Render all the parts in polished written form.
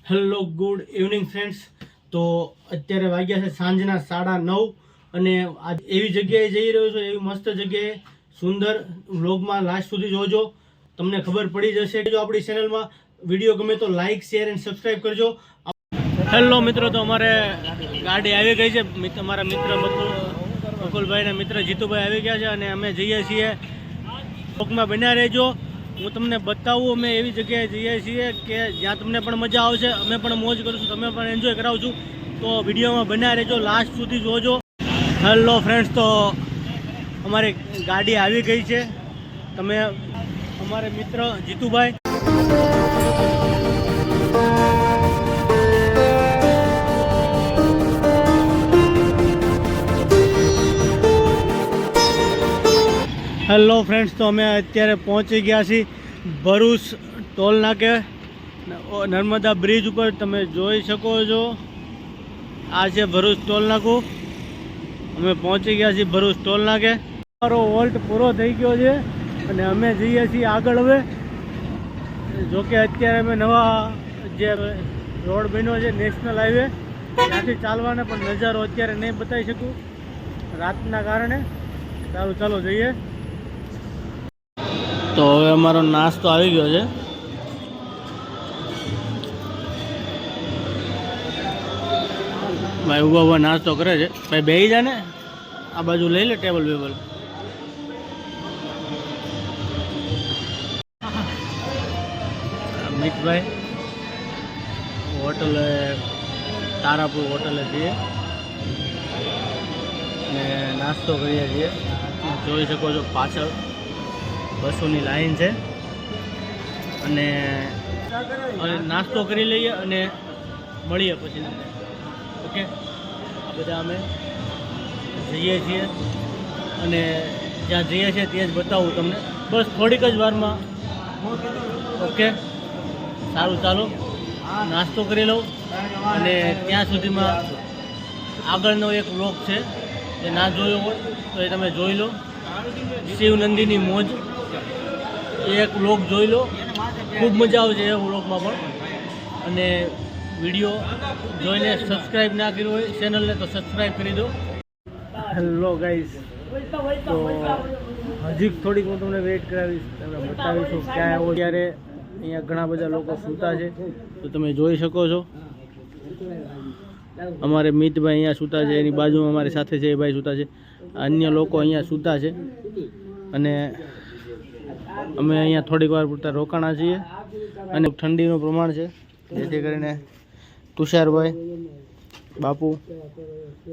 Hello good evening friends. તો અત્યારે વાગ્યા છે સાંજના 9:30 અને આજ એવી જગ્યાએ જઈ રહ્યો છું, એવી મસ્ત જગ્યાએ, સુંદર. વ્લોગમાં લાસ્ટ સુધી જોજો, તમને ખબર પડી જશે. જો આપણી ચેનલમાં વિડીયો ગમે તો લાઇક શેર એન્ડ સબસ્ક્રાઈબ કરજો. હેલો મિત્રો, તો અમારે ગાડી આવી ગઈ છે. અમારા મિત્ર બકુલભાઈના મિત્ર જીતુભાઈ આવી ગયા છે અને અમે જઈએ છીએ. વ્લોગમાં બન્યા રહેજો, હું તમને બતાવું. અમે એવી જગ્યાએ જઈએ છીએ કે જ્યાં તમને પણ મજા આવશે, અમે પણ મોજ કરીશું, તમે પણ એન્જોય કરાવશું. તો વિડીયોમાં બન્યા રહેજો, લાસ્ટ સુધી જોજો. હેલો ફ્રેન્ડ્સ, તો અમારી ગાડી આવી ગઈ છે. તમે અમારે મિત્ર જીતુભાઈ. હેલો ફ્રેન્ડ્સ, તો અમે અત્યારે પહોંચી ગયા છીએ ભરૂચ ટોલ નાકે, નર્મદા બ્રિજ ઉપર. તમે જોઈ શકો છો, આ છે ભરૂચ ટોલ નાકું. અમે પહોંચી ગયા છીએ ભરૂચ ટોલ નાકે. અમારો વોલ્ટ પૂરો થઈ ગયો છે અને અમે જઈએ છીએ આગળ. હવે જોકે અત્યારે અમે નવા જે રોડ બન્યો છે નેશનલ હાઈવે, ત્યાંથી ચાલવાને પણ નજારો અત્યારે નહીં બતાવી શકું રાતના કારણે. સારું, ચાલો જઈએ. તો હવે અમારો નાસ્તો આવી ગયો છે. ભાઈ ઉભા ઉભા નાસ્તો કરે છે. ભાઈ બેસી જા ને, આ બાજુ લઈ લે ટેબલ વેબલ. મિતભાઈ હોટલે, તારાપુર હોટલે જઈએ અને નાસ્તો કરીએ છીએ. જોઈ શકો છો પાછળ બસોની લાઈન છે અને નાસ્તો કરી લઈએ અને મળીએ પછી તમને. ઓકે, આ બધા અમે જઈએ છીએ અને જ્યાં જઈએ છીએ ત્યાં જ બતાવું તમને, બસ થોડીક જ વારમાં. ઓકે, સારું, ચાલો નાસ્તો કરી લઉં અને ત્યાં સુધીમાં આગળનો એક વ્લોગ છે, જે ના જોયો હોય તો એ તમે જોઈ લો. શિવનંદીની મોજ, એક વ્લોગ જોઈ લો, ખૂબ મજા આવશે એ વ્લોગમાં પણ. અને વિડીયો જોઈને સબસ્ક્રાઈબ ના કર્યું હોય ચેનલને તો સબસ્ક્રાઈબ કરી દો. હેલો ગાઈસ, તો હજી થોડીક હું તમને વેઇટ કરાવીશ, તમને બતાવીશું ક્યાં આવો. ત્યારે અહીંયા ઘણા બધા લોકો સૂતા છે, તો તમે જોઈ શકો છો. અમારે મિતભાઈ અહીંયા સૂતા છે, એની બાજુમાં અમારી સાથે છે એ ભાઈ સૂતા છે. અન્ય લોકો અહીંયા સૂતા છે અને અમે અહીંયા થોડીક વાર પૂરતા રોકાણા છીએ. અને ઠંડીનું પ્રમાણ છે, જેથી કરીને તુષારભાઈ, બાપુ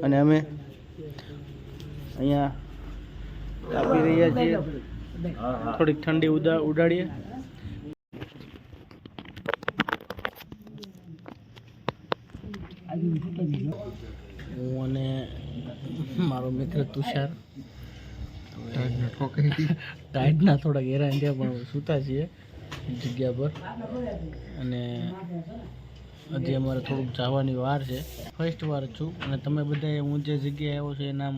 અને અમે અહીંયા તાપી રહ્યા છીએ. થોડીક ઠંડી ઉડાડીએ. હું અને મારો મિત્ર તુષાર ટાઈટના થોડાક હેરાન થયા, પણ સૂતા છીએ જગ્યા પર. અને હજી અમારે થોડુંક જવાની વાર છે. ફર્સ્ટ વાર છું અને તમે બધાએ હું જે જગ્યાએ આવ્યો છું એ નામ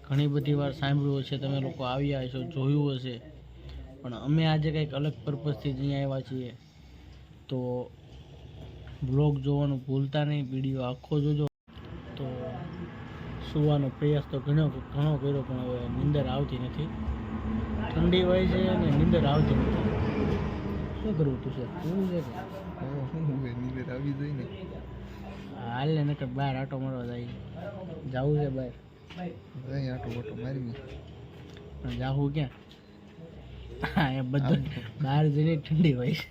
ઘણી બધી વાર સાંભળ્યું હશે, તમે લોકો આવ્યા હશો, જોયું હશે. પણ અમે આજે કંઈક અલગ પર્પઝથી જ અહીંયા આવ્યા છીએ. તો બ્લોગ જોવાનું ભૂલતા નહીં, વિડીયો આખો જોજો. તો સુવાનો પ્રયાસ તો ઘણો કર્યો, પણ હવે નીંદર આવતી નથી. ઠંડી હોય છે અને નીંદર આવતી નથી. શું કરવું તું છે? શું છે નીંદર આવી જાય ને? હાલ ને, નકર બહાર આટો મારવા જાય. જવું છે બહાર? આટો બાટો મારવી. પણ જાવું ક્યાં? હા, એ બધું બહાર જઈને ઠંડી હોય છે.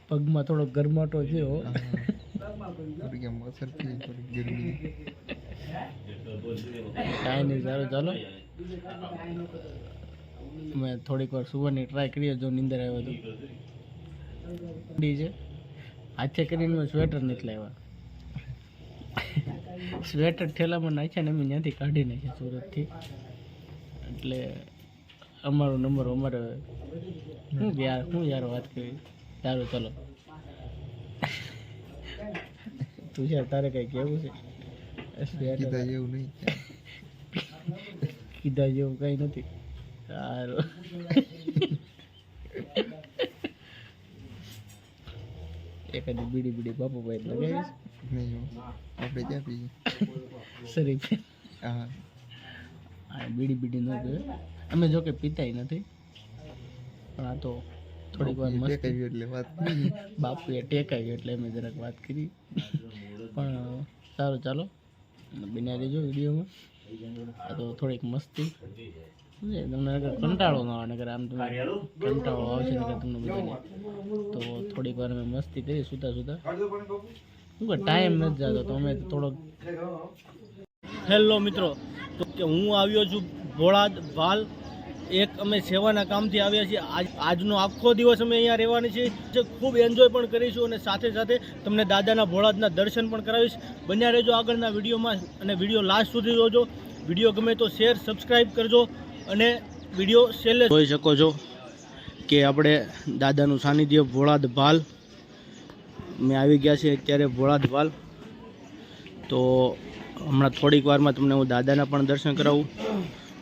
પગમાં થોડો ગરમાટો થયો. કાંઈ નહીં, સારું, ચાલો અમે થોડીક વાર સુવાની ટ્રાય કરીએ. જો નીંદર આવે તો. ઠંડી છે, હાથે કરીને મેં સ્વેટર નથી લાવ્યા. સ્વેટર ઠેલામાં નાખ્યા ને અમે ત્યાંથી કાઢી નાખ્યા સુરતથી. એટલે અમારો નંબર અમારે શું યાર વાત કરી. સારું, ચલો. તું યાર, તારે કઈ કેવું છે? કીધા જેવું નહીં, કીધા જેવું કઈ નથી. સારું. એકાદી બીડી બાપુભાઈ લગાવીશ નહીં આપણે ક્યાં પીએ સરી હા બીડી ન પીવે અમે જો કે પીતાય નથી પણ આ તો થોડીક વાર મસ્ત ટેકાવી એટલે વાત બાપુએ ટેકાવી એટલે અમે જરાક વાત કરી પણ સારું ચાલો બિના રહેજો વિડીયોમાં આ તો થોડીક મસ્તી તમને કંટાળો ન આવે નગર આમ તમે કંટાળો આવશે નગર તમને બધાને તો થોડીક વાર અમે મસ્તી કરી સુતા શું ટાઈમ નથી જતો તો અમે થોડોક હેલો મિત્રો તો કે હું આવ્યો છું ભોળાદ વાલ એક અમે સેવાના કામથી આવ્યા છીએ આજનો આખો દિવસ અમે અહીંયા રહેવાની છીએ જે ખૂબ એન્જોય પણ કરીશું અને સાથે સાથે તમને દાદાના ભોળાદના દર્શન પણ કરાવીશ બન્યા રહેજો આગળના વિડીયોમાં અને વિડીયો લાસ્ટ સુધી જોજો વિડીયો ગમે તો શેર સબસ્ક્રાઈબ કરજો અને વિડીયો છેલ્લે જોઈ શકો છો કે આપણે દાદાનું સાનિધ્ય ભોળાદ ભાલ મેં આવી ગયા છે અત્યારે ભોળાદ ભાલ તો હમણાં થોડીક વારમાં તમને હું દાદાના પણ દર્શન કરાવું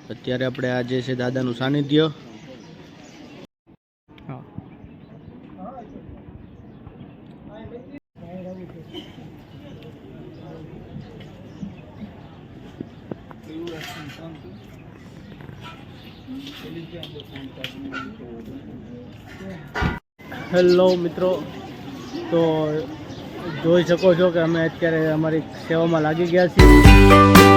અત્યારે આપણે આ જે છે દાદાનું સાનિધ્ય હા હેલો મિત્રો તો જોઈ શકો છો કે અમે અત્યારે અમારી સેવામાં લાગી ગયા છીએ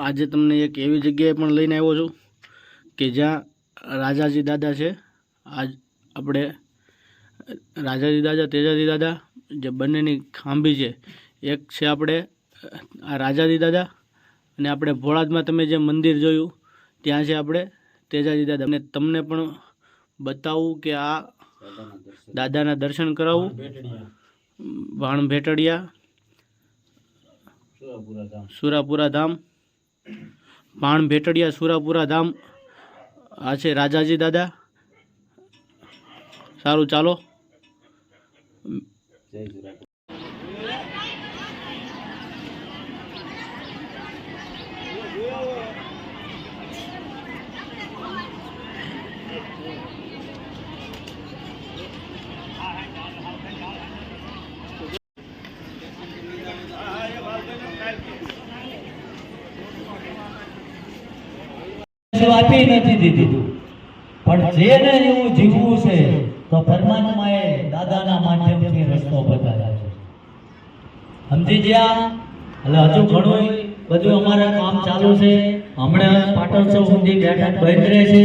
આજે તમને એક એવી જગ્યાએ પણ લઈને આવ્યો છું કે જ્યાં રાજાજી દાદા છે આજ આપણે રાજાજી દાદા તેજાજી દાદા જે બંનેની ખાંભી છે એક છે આપણે આ રાજાજી દાદા અને આપણે ભોળાદમાં તમે જે મંદિર જોયું ત્યાં છે આપણે તેજાજી દાદા અને તમને પણ બતાવું કે આ દાદાના દર્શન કરાવું ભાણ ભેટડિયા સુરાપુરા ધામ ભાણ ભેટડિયા સુરાપુરા ધામ આ છે રાજાજી દાદા સારું ચાલો આપી નથી દીધી તું પણ જેને એવું જીવવું છે તો પરમાત્માએ દાદાના માધ્યમથી રસ્તો બતાવ્યો છે. સમજી ગયા? એટલે હજુ ઘણું બધું અમારા કામ ચાલુ છે. હમણાં પાટોત્સવ સુધી બેઠક બંધ રહે છે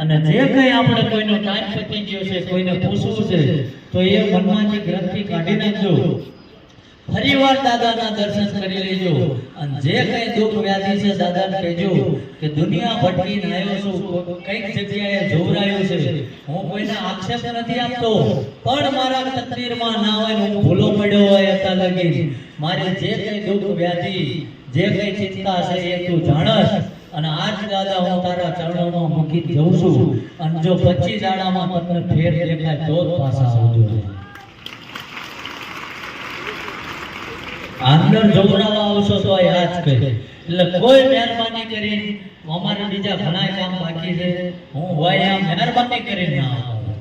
અને જે કંઈ આપણે કોઈનો ટાઈમ પતી ગયો છે, કોઈને પૂછવું છે તો એ મનમાંથી ગ્રંથિ કાઢી નાખજો. ફરીવાર દાદાના દર્શન કરી લેજો અને જે કંઈ દુઃખ વ્યાધિ છે દાદાને કહેજો કે દુનિયા ભટકીને આવ્યો છું, કઈક જગ્યાએ જોવરાયો છે. હું કોઈને આક્ષેપ નથી આપતો, પણ મારા તકદીરમાં ના હોય ને હું ભૂલો પડ્યો હોય અત્યાર લગી મારી જે કંઈ દુઃખ વ્યાધિ, જે કંઈ ચિંતા છે એ તું જાણસ. અને આજ દાદા હું તારા ચરણોમાં મૂકી જઉં છું અને જો 25 દાડામાં તમને ફેર દેખાય તો જ પાછા આવજો. અંદર જોવરાવા આવશો તો યાદ કહે એટલે કોઈ મહેરબાની કરીને અમારે બીજા ઘણા કામ બાકી છે, હું હોય આમ મહેરબાની કરીને ના આવો.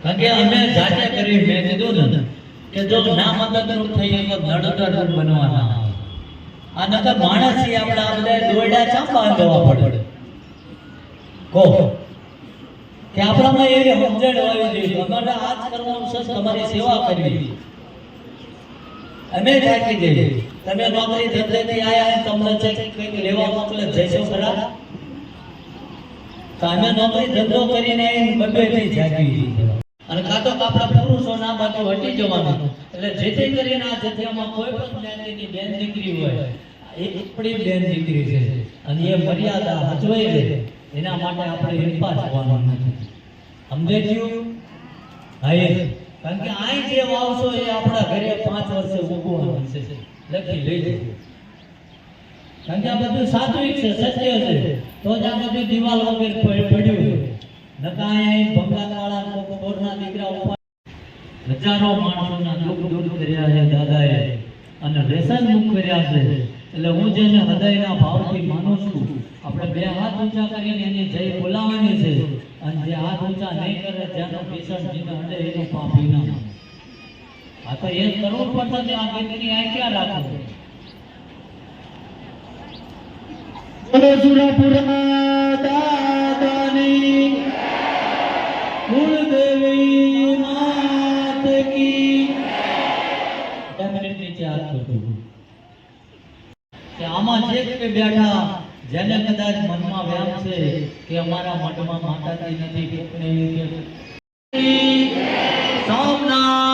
કારણ કે અમે જાતે કરી, મેં કીધું ને કે જો ના મદદરૂપ થઈએ તો નડતર બનવાના. આ નકર માણસ છે આપણે આ બધા દોરડા ચામ બાંધવા પડે. કહો કે આપણામાં એવી સમજણ હોવી જોઈએ અમારે આ જ કરવાનું છે, તમારી સેવા કરવી. અમે થાકી જઈએ. તમે નોકરી ધંધેથી આયા તમને કંઈક લેવા મોકલે જઈશો ખરા? તો અમે નોકરી ધંધો કરીને બબેથી જાગી અને કાં તો આપણા પુરુષોના બાજુ હટી જવાનું. એટલે જેથી કરીને આ જગ્યામાં કોઈ પણ જ્ઞાતિની બેન દીકરી હોય એ આપણી બેન દીકરી છે અને એ મર્યાદા હચવાઈ રહે એના માટે આપણે હિંપા થવાનું નથી. સમજાયું? હા, કારણ કે અહીં જે વાવશો એ આપણા ઘરે 5 વર્ષે ઉગવાનું છે. લખી લેજો. કારણ કે આ બધું સાત્વિક છે, સત્ય છે, તો જ આ બધું દિવાલ વગર પડ્યું. નકા અહીં ભંગારવાળા કોરના દીકરા ઉપર હજારો માણસોના દુઃખ દૂર કર્યા છે દાદાએ અને વ્યસન મુક્ત કર્યા છે. એટલે હું જેને હૃદયના ભાવથી માનું છું, આપણે 2 હાથ ઊંચા કરીને એની જય બોલાવવાની છે અને જે હાથ ઊંચા નહીં કરે જેનો ભીષણ જીને અડે એનો પાપી ના. આ તો એ કરવું પડશે. આ ગીતની આ ક્યાં રાખો? બોલો સુરપુરા દાદાની કુળદેવી માત કી. 2 મિનિટ નીચે હાથ કરજો. કે આમાં જે કે બેઠા જેને કદાચ મનમાં વ્યામ છે કે અમારા મઠમાં માતાજી નથી, કોકને સોમનાથ